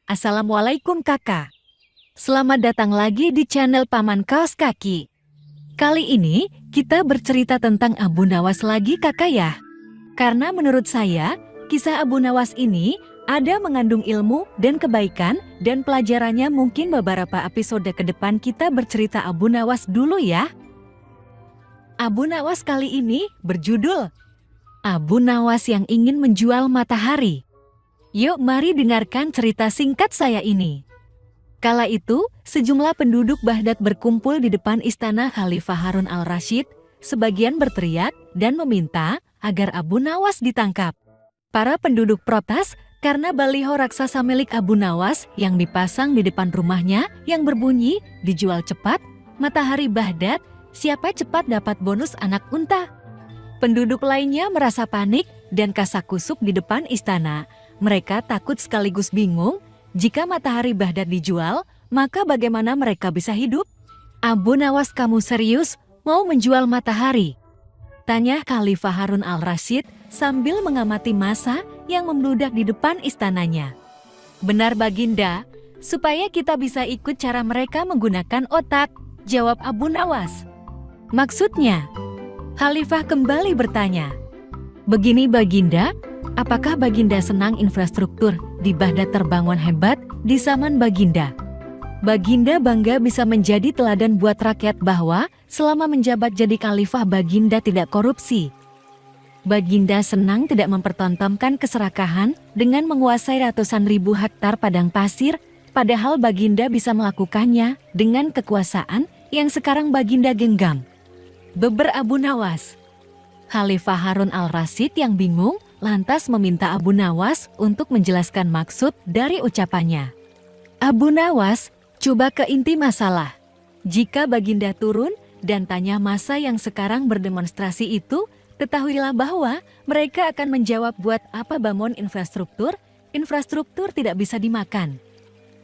Assalamualaikum kakak. Selamat datang lagi di channel Paman Kaos Kaki. Kali ini kita bercerita tentang Abu Nawas lagi kakak ya. Karena menurut saya, kisah Abu Nawas ini ada mengandung ilmu dan kebaikan dan pelajarannya mungkin beberapa episode ke depan kita bercerita Abu Nawas dulu ya. Abu Nawas kali ini berjudul Abu Nawas yang ingin menjual matahari. Yuk mari dengarkan cerita singkat saya ini. Kala itu, sejumlah penduduk Baghdad berkumpul di depan istana Khalifah Harun al-Rasyid, sebagian berteriak dan meminta agar Abu Nawas ditangkap. Para penduduk protes karena baliho raksasa milik Abu Nawas yang dipasang di depan rumahnya yang berbunyi, dijual cepat, matahari Baghdad, siapa cepat dapat bonus anak unta. Penduduk lainnya merasa panik dan kasakusuk di depan istana. Mereka takut sekaligus bingung, jika matahari Baghdad dijual, maka bagaimana mereka bisa hidup? Abu Nawas, kamu serius mau menjual matahari? Tanya Khalifah Harun al-Rasyid sambil mengamati massa yang membludak di depan istananya. Benar Baginda, supaya kita bisa ikut cara mereka menggunakan otak, jawab Abu Nawas. Maksudnya? Khalifah kembali bertanya. Begini Baginda, apakah Baginda senang infrastruktur di Baghdad terbangun hebat di zaman Baginda? Baginda bangga bisa menjadi teladan buat rakyat bahwa selama menjabat jadi khalifah Baginda tidak korupsi. Baginda senang tidak mempertontonkan keserakahan dengan menguasai ratusan ribu hektar padang pasir, padahal Baginda bisa melakukannya dengan kekuasaan yang sekarang Baginda genggam. Beber Abu Nawas. Khalifah Harun al-Rasyid yang bingung lantas meminta Abu Nawas untuk menjelaskan maksud dari ucapannya. Abu Nawas, coba ke inti masalah. Jika Baginda turun dan tanya massa yang sekarang berdemonstrasi itu, ketahuilah bahwa mereka akan menjawab buat apa bangun infrastruktur, infrastruktur tidak bisa dimakan.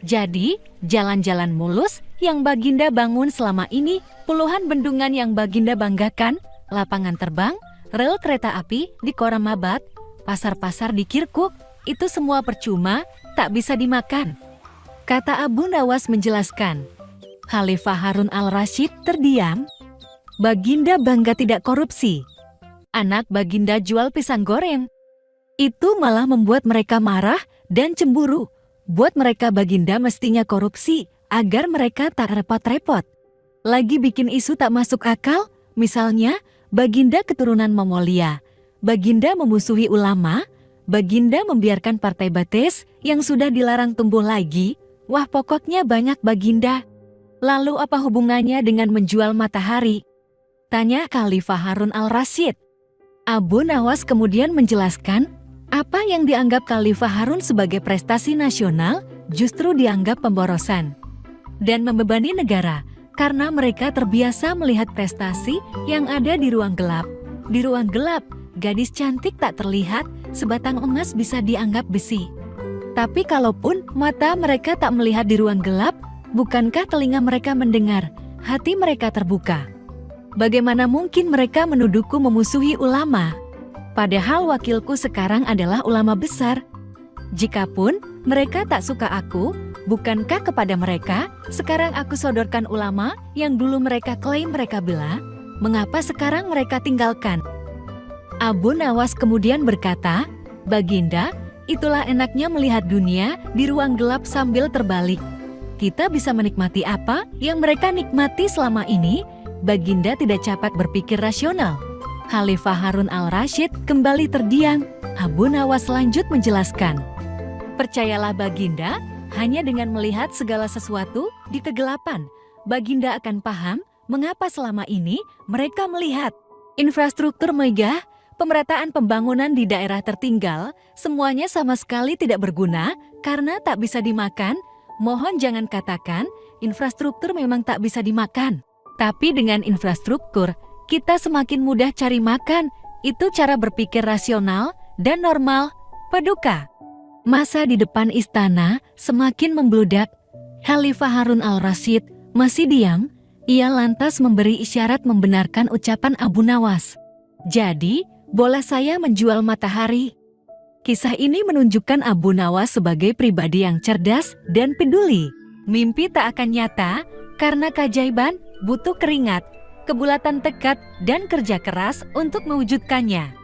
Jadi, jalan-jalan mulus yang Baginda bangun selama ini, puluhan bendungan yang Baginda banggakan, lapangan terbang, rel kereta api di Koramabad, pasar-pasar di Kirkuk, itu semua percuma, tak bisa dimakan. Kata Abu Nawas menjelaskan. Khalifah Harun al-Rasyid terdiam. Baginda bangga tidak korupsi. Anak Baginda jual pisang goreng. Itu malah membuat mereka marah dan cemburu. Buat mereka Baginda mestinya korupsi agar mereka tak repot-repot. Lagi bikin isu tak masuk akal, misalnya Baginda keturunan Mongolia. Baginda memusuhi ulama, Baginda membiarkan partai Bates yang sudah dilarang tumbuh lagi. Wah pokoknya banyak Baginda. Lalu apa hubungannya dengan menjual matahari? Tanya Khalifah Harun al-Rasyid. Abu Nawas kemudian menjelaskan, apa yang dianggap Khalifah Harun sebagai prestasi nasional justru dianggap pemborosan dan membebani negara karena mereka terbiasa melihat prestasi yang ada di ruang gelap. Di ruang gelap, gadis cantik tak terlihat, sebatang emas bisa dianggap besi. Tapi kalaupun mata mereka tak melihat di ruang gelap, bukankah telinga mereka mendengar, hati mereka terbuka? Bagaimana mungkin mereka menuduhku memusuhi ulama? Padahal wakilku sekarang adalah ulama besar. Jikapun mereka tak suka aku, bukankah kepada mereka sekarang aku sodorkan ulama yang dulu mereka klaim mereka bela? Mengapa sekarang mereka tinggalkan? Abu Nawas kemudian berkata, Baginda, itulah enaknya melihat dunia di ruang gelap sambil terbalik. Kita bisa menikmati apa yang mereka nikmati selama ini. Baginda tidak cepat berpikir rasional. Khalifah Harun al-Rasyid kembali terdiam. Abu Nawas lanjut menjelaskan. Percayalah Baginda, hanya dengan melihat segala sesuatu di kegelapan, Baginda akan paham mengapa selama ini mereka melihat infrastruktur megah, pemerataan pembangunan di daerah tertinggal, semuanya sama sekali tidak berguna karena tak bisa dimakan. Mohon jangan katakan infrastruktur memang tak bisa dimakan. Tapi dengan infrastruktur, kita semakin mudah cari makan. Itu cara berpikir rasional dan normal. Paduka. Massa di depan istana semakin membludak. Khalifah Harun al-Rasyid masih diam. Ia lantas memberi isyarat membenarkan ucapan Abu Nawas. Jadi, boleh saya menjual matahari? Kisah ini menunjukkan Abu Nawas sebagai pribadi yang cerdas dan peduli. Mimpi tak akan nyata karena keajaiban butuh keringat, kebulatan tekad, dan kerja keras untuk mewujudkannya.